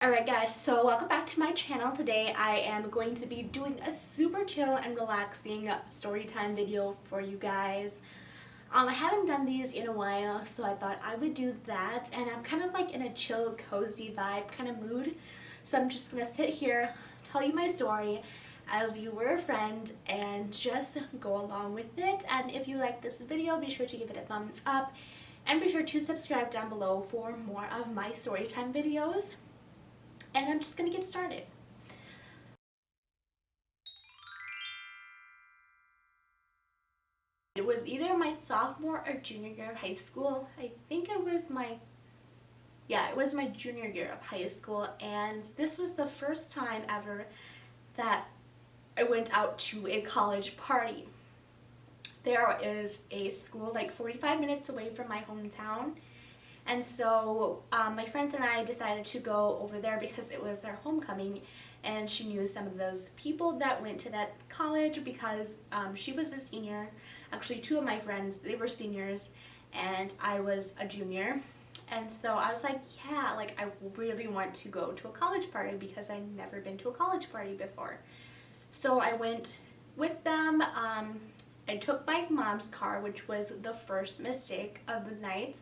Alright guys, so welcome back to my channel. Today I am going to be doing a super chill and relaxing story time video for you guys. I haven't done these in a while, so I thought I would do that, and I'm kind of like in a chill, cozy vibe kind of mood. So I'm just gonna sit here, tell you my story as you were a friend, and just go along with it. And if you like this video, be sure to give it a thumbs up, and be sure to subscribe down below for more of my story time videos. And I'm just gonna get started. It was either my sophomore or junior year of high school. I think it was my junior year of high school, and this was the first time ever that I went out to a college party. There is a school like 45 minutes away from my hometown. And so my friends and I decided to go over there because it was their homecoming, and she knew some of those people that went to that college because she was a senior. Actually, two of my friends, they were seniors, and I was a junior. And so I was like, yeah, like I really want to go to a college party because I'd never been to a college party before. So I went with them. I took my mom's car, which was the first mistake of the night.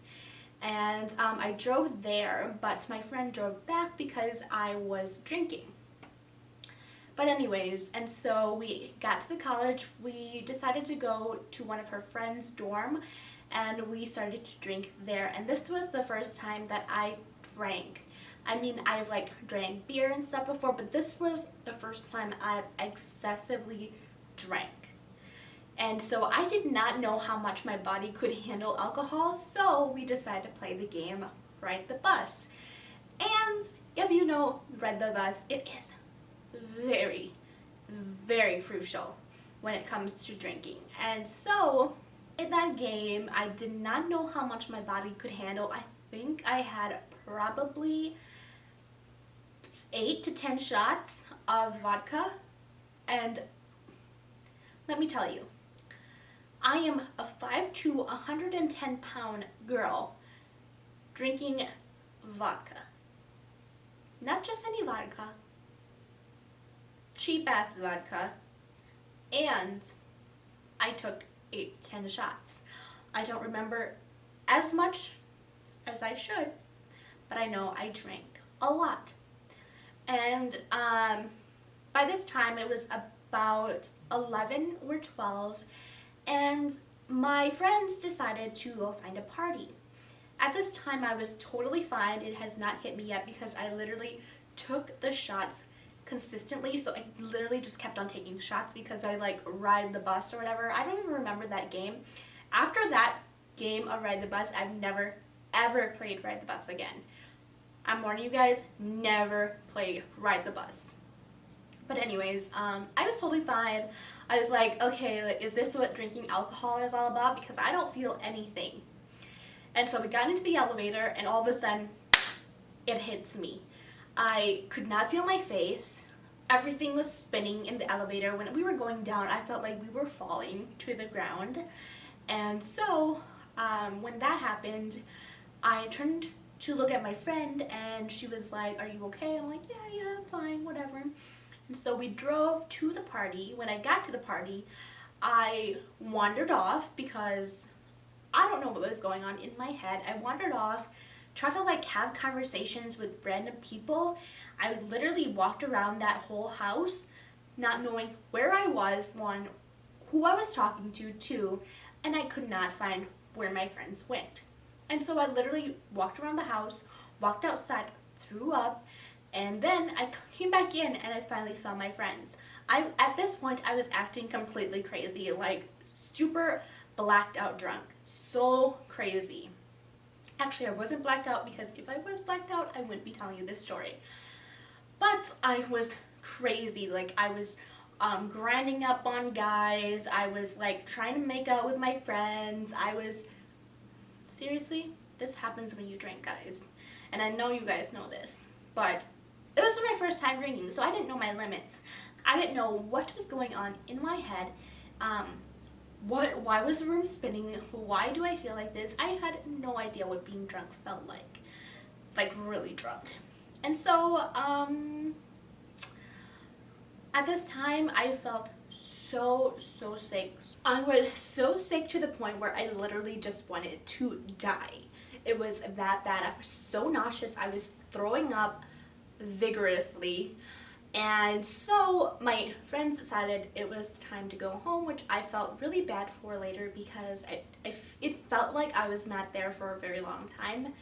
And I drove there, but my friend drove back because I was drinking. But anyways, and so we got to the college. We decided to go to one of her friend's dorm, and we started to drink there. And this was the first time that I drank. I mean, I've like drank beer and stuff before, but this was the first time I've excessively drank. And so I did not know how much my body could handle alcohol, so we decided to play the game Ride the Bus. And if you know Ride the Bus, it is very, very crucial when it comes to drinking. And so in that game, I did not know how much my body could handle. I think I had probably 8 to 10 shots of vodka, and let me tell you, I am a 5'2", 110-pound girl drinking vodka. Not just any vodka, cheap-ass vodka, and I took 8-10 shots. I don't remember as much as I should, but I know I drank a lot. And by this time it was about 11 or 12, and my friends decided to go find a party. At this time I was totally fine. It has not hit me yet because I literally took the shots consistently, so I literally just kept on taking shots because I like Ride the Bus or whatever. I don't even remember that game. After that game of Ride the Bus, I've never ever played Ride the Bus again. I'm warning you guys, never play Ride the Bus. But anyways, I was totally fine. I was like, okay, like, is this what drinking alcohol is all about? Because I don't feel anything. And so we got into the elevator, and all of a sudden, it hits me. I could not feel my face. Everything was spinning in the elevator. When we were going down, I felt like we were falling to the ground. And so, when that happened, I turned to look at my friend, and she was like, are you okay? I'm like, yeah, I'm fine, whatever. And so we drove to the party. When I got to the party, I wandered off because I don't know what was going on in my head. I wandered off, tried to like have conversations with random people. I literally walked around that whole house, not knowing where I was, one, who I was talking to, two, and I could not find where my friends went. And so I literally walked around the house, walked outside, threw up, and then I came back in and I finally saw my friends. At this point, I was acting completely crazy, like super blacked out drunk. So crazy. Actually, I wasn't blacked out because if I was blacked out, I wouldn't be telling you this story. But I was crazy. Like I was grinding up on guys. I was like trying to make out with my friends. Seriously, this happens when you drink, guys. And I know you guys know this, but it was my first time drinking, so I didn't know my limits. I didn't know what was going on in my head. Why was the room spinning? Why do I feel like this? I had no idea what being drunk felt like really drunk. And so at this time I felt so sick. I was so sick to the point where I literally just wanted to die. It was that bad. I was so nauseous. I was throwing up vigorously. And so my friends decided it was time to go home, which I felt really bad for later because it felt like I was not there for a very long time.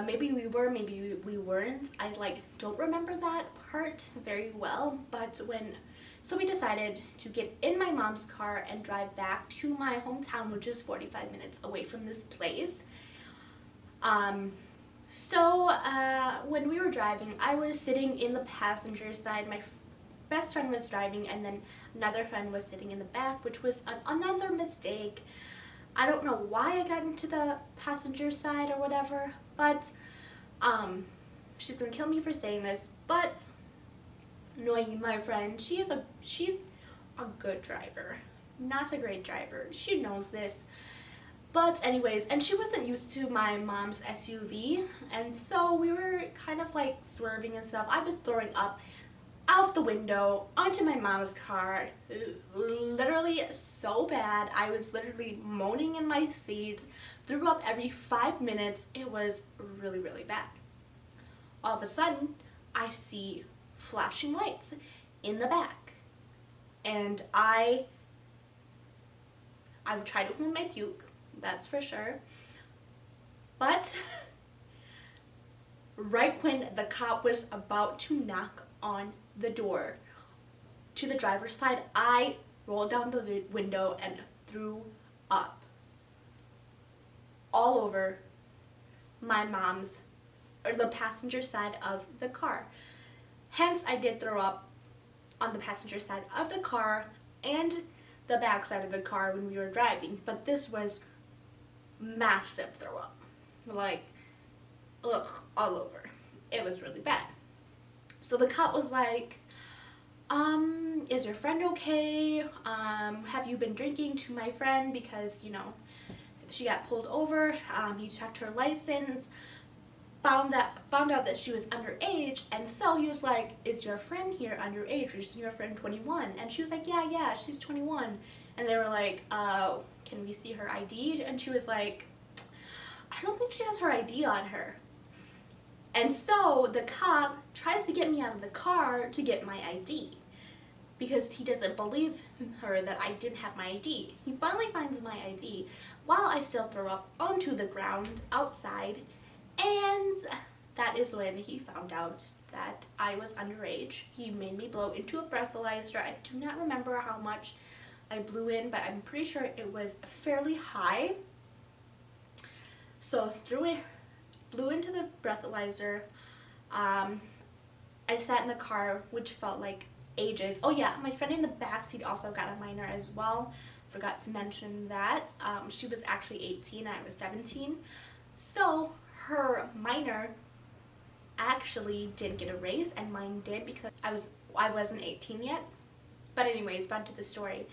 Maybe we were, maybe we weren't. I don't remember that part very well, but so we decided to get in my mom's car and drive back to my hometown, which is 45 minutes away from this place. When we were driving, I was sitting in the passenger side. My best friend was driving, and then another friend was sitting in the back, which was another mistake. I don't know why I got into the passenger side or whatever, but she's gonna kill me for saying this, but Noi, my friend, she's a good driver, not a great driver. She knows this. But anyways, and she wasn't used to my mom's SUV, and so we were kind of like swerving and stuff. I was throwing up out the window onto my mom's car, literally so bad. I was literally moaning in my seat, threw up every 5 minutes. It was really bad. All of a sudden, I see flashing lights in the back, and I've tried to hold my puke, that's for sure, but right when the cop was about to knock on the door to the driver's side, I rolled down the window and threw up all over my mom's, or the passenger side of the car. Hence, I did throw up on the passenger side of the car and the back side of the car when we were driving, but this was massive throw up, all over. It was really bad. So the cop was like, is your friend okay? Have you been drinking? To my friend, because she got pulled over. He checked her license, found out that she was underage, and so he was like, is your friend here underage? Is your friend 21? And she was like, yeah, she's 21. And they were like, can we see her ID? And she was like, I don't think she has her ID on her. And so the cop tries to get me out of the car to get my ID because he doesn't believe her that I didn't have my ID. He finally finds my ID while I still throw up onto the ground outside, and that is when he found out that I was underage. He made me blow into a breathalyzer. I do not remember how much I blew in, but I'm pretty sure it was fairly high. So blew into the breathalyzer. I sat in the car, which felt like ages. Oh yeah, my friend in the backseat also got a minor as well. Forgot to mention that. She was actually 18, I was 17. So her minor actually did get a raise, and mine did because I wasn't 18 yet. But anyways, back to the story.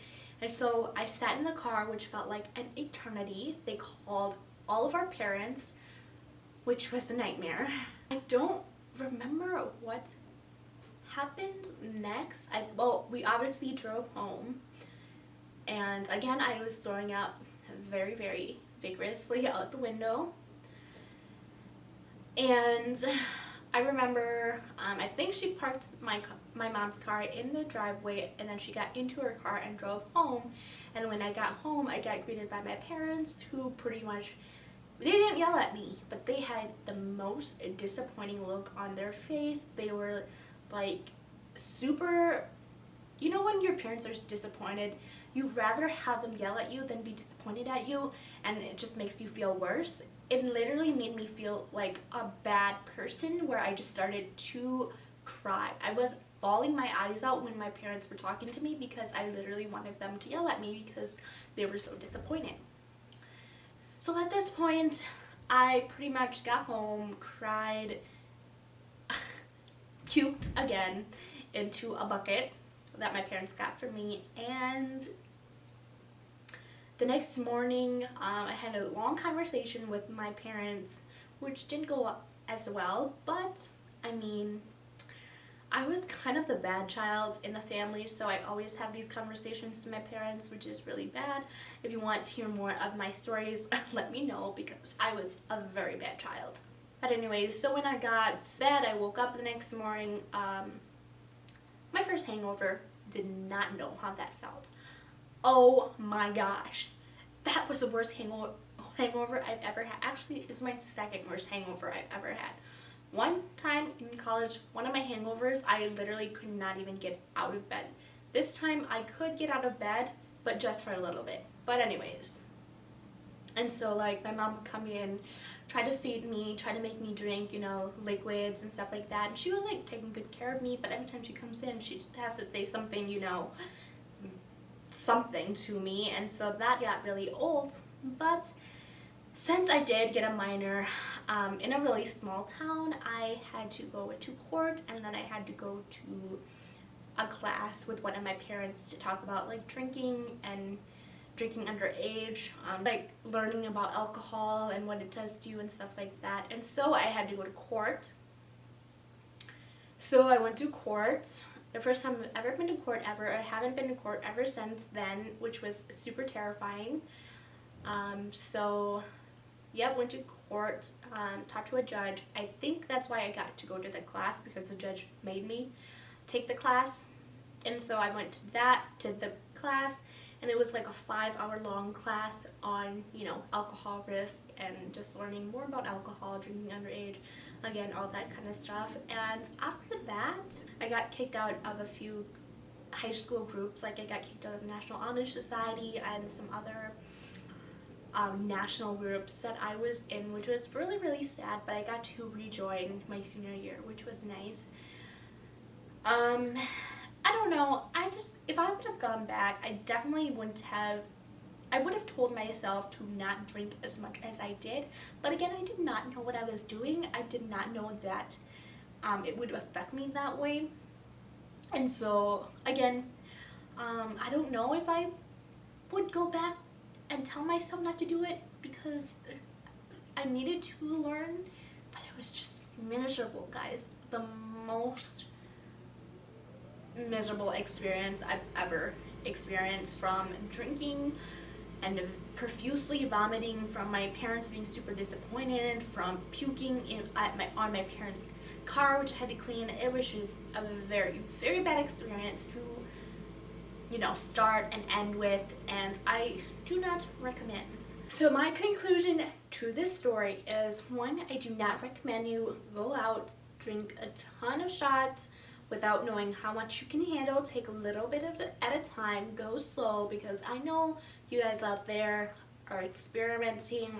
And so I sat in the car, which felt like an eternity. They called all of our parents, which was a nightmare. I don't remember what happened next. We obviously drove home, and again I was throwing up very vigorously out the window. And I remember, I think she parked my mom's car in the driveway, and then she got into her car and drove home. And when I got home, I got greeted by my parents, who pretty much, they didn't yell at me, but they had the most disappointing look on their face. They were like super, when your parents are disappointed, you'd rather have them yell at you than be disappointed at you, and it just makes you feel worse. It literally made me feel like a bad person, where I just started to cry. I was bawling my eyes out when my parents were talking to me because I literally wanted them to yell at me because they were so disappointed. So at this point, I pretty much got home, cried, puked again into a bucket that my parents got for me, and the next morning, I had a long conversation with my parents, which didn't go as well, but I mean, I was kind of the bad child in the family, so I always have these conversations to my parents, which is really bad. If you want to hear more of my stories, let me know, because I was a very bad child. But anyways, so when I got to bed, I woke up the next morning. My first hangover, did not know how that felt. Oh my gosh. That was the worst hangover I've ever had. Actually, it's my second worst hangover I've ever had. One time in college, one of my hangovers, I literally could not even get out of bed. This time I could get out of bed, but just for a little bit. But anyways. And so like my mom would come in, try to feed me, try to make me drink, you know, liquids and stuff like that. And she was like taking good care of me, but every time she comes in, she has to say something, you know, something to me. And so that got really old. But since I did get a minor in a really small town, I had to go to court, and then I had to go to a class with one of my parents to talk about like drinking and drinking underage, like learning about alcohol and what it does to you and stuff like that. And so I had to go to court. So I went to court. The first time I've ever been to court ever. I haven't been to court ever since then, which was super terrifying. So yep, went to court, talked to a judge. I think that's why I got to go to the class, because the judge made me take the class. And so I went to the class, and it was like a 5-hour long class on, you know, alcohol risk and just learning more about alcohol, drinking underage, again, all that kind of stuff. And after that, I got kicked out of a few high school groups. Like I got kicked out of the National Honor Society and some other national groups that I was in, which was really, really sad, but I got to rejoin my senior year, which was nice. I don't know, if I would have gone back, I definitely I would have told myself to not drink as much as I did, but again, I did not know what I was doing. I did not know that it would affect me that way. And so, again, I don't know if I would go back and tell myself not to do it, because I needed to learn, but it was just miserable, guys. The most miserable experience I've ever experienced, from drinking and profusely vomiting, from my parents being super disappointed, from puking on my parents' car, which I had to clean. It was just a very, very bad experience to, you know, start and end with, and I do not recommend. So my conclusion to this story is, one, I do not recommend you go out, drink a ton of shots without knowing how much you can handle. Take a little bit of it at a time, go slow, because I know you guys out there are experimenting,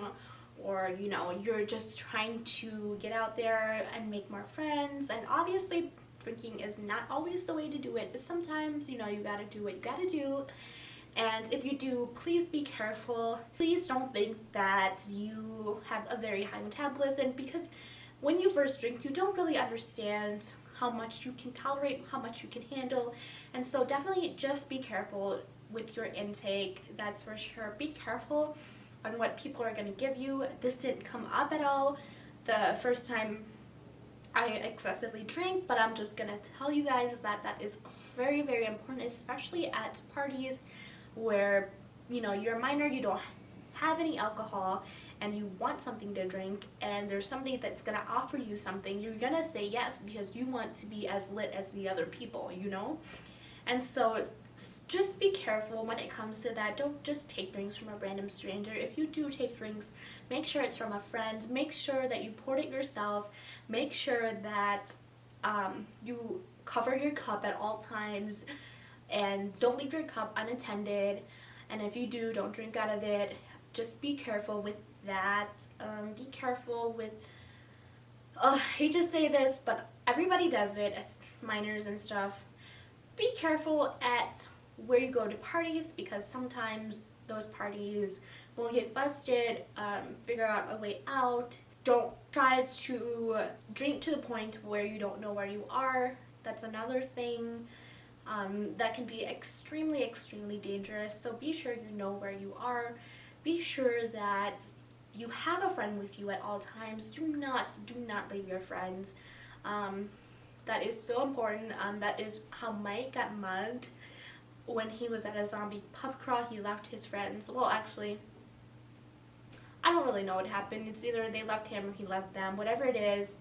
or, you know, you're just trying to get out there and make more friends, and obviously drinking is not always the way to do it, but sometimes, you know, you gotta do what you gotta do. And if you do, please be careful. Please don't think that you have a very high metabolism, because when you first drink, you don't really understand how much you can tolerate, how much you can handle. And so definitely just be careful with your intake, that's for sure. Be careful on what people are going to give you. This didn't come up at all the first time I excessively drank, but I'm just going to tell you guys that that is very, very important, especially at parties where, you know, you're a minor, you don't have any alcohol, and you want something to drink, and there's somebody that's going to offer you something, you're going to say yes because you want to be as lit as the other people, you know? And so just be careful when it comes to that. Don't just take drinks from a random stranger. If you do take drinks, make sure it's from a friend. Make sure that you poured it yourself. Make sure that you cover your cup at all times, and don't leave your cup unattended. And if you do, don't drink out of it. Just be careful with that. Be careful with, I hate to say this, but everybody does it as minors and stuff. Be careful at where you go to parties, because sometimes those parties will get busted. Figure out a way out. Don't try to drink to the point where you don't know where you are. That's another thing that can be extremely, extremely dangerous. So be sure you know where you are. Be sure that you have a friend with you at all times. Do not leave your friends. That is so important. That is how Mike got mugged when he was at a zombie pub crawl. He left his friends. Well, actually, I don't really know what happened. It's either they left him or he left them. Whatever it is,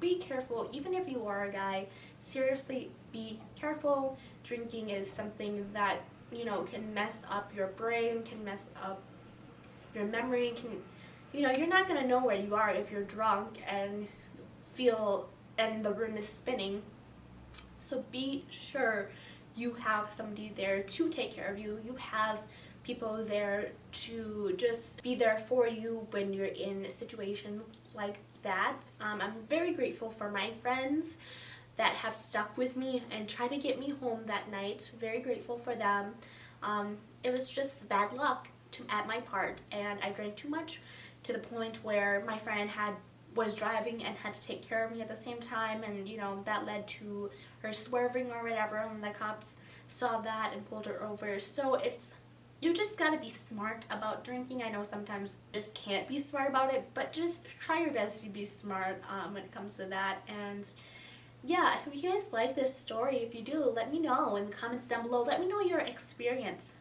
be careful. Even if you are a guy, seriously, be careful. Drinking is something that, you know, can mess up your brain, can mess up your memory, can, you know, you're not going to know where you are if you're drunk and and the room is spinning. So be sure you have somebody there to take care of you. You have people there to just be there for you when you're in a situation like that. I'm very grateful for my friends that have stuck with me and tried to get me home that night. Very grateful for them. It was just bad luck at my part, and I drank too much to the point where my friend was driving and had to take care of me at the same time, and you know, that led to her swerving or whatever, and the cops saw that and pulled her over. So you just gotta be smart about drinking. I know sometimes you just can't be smart about it, but just try your best to be smart when it comes to that. And yeah, if you guys like this story, if you do, let me know in the comments down below. Let me know your experience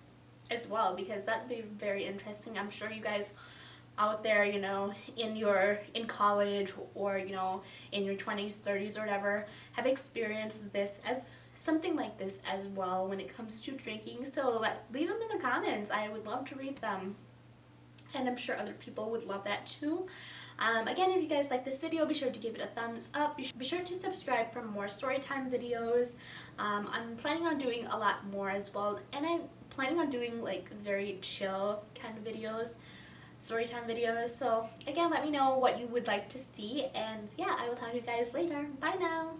as well, because that'd be very interesting. I'm sure you guys out there, you know, in college, or you know, in your 20s, 30s, or whatever, have experienced this as something like this as well when it comes to drinking. So leave them in the comments. I would love to read them, and I'm sure other people would love that too. Again, if you guys like this video, be sure to give it a thumbs up. Be sure to subscribe for more storytime videos. I'm planning on doing a lot more as well, and I'm planning on doing like very chill kind of videos, storytime videos. So again, let me know what you would like to see, and yeah, I will talk to you guys later. Bye now.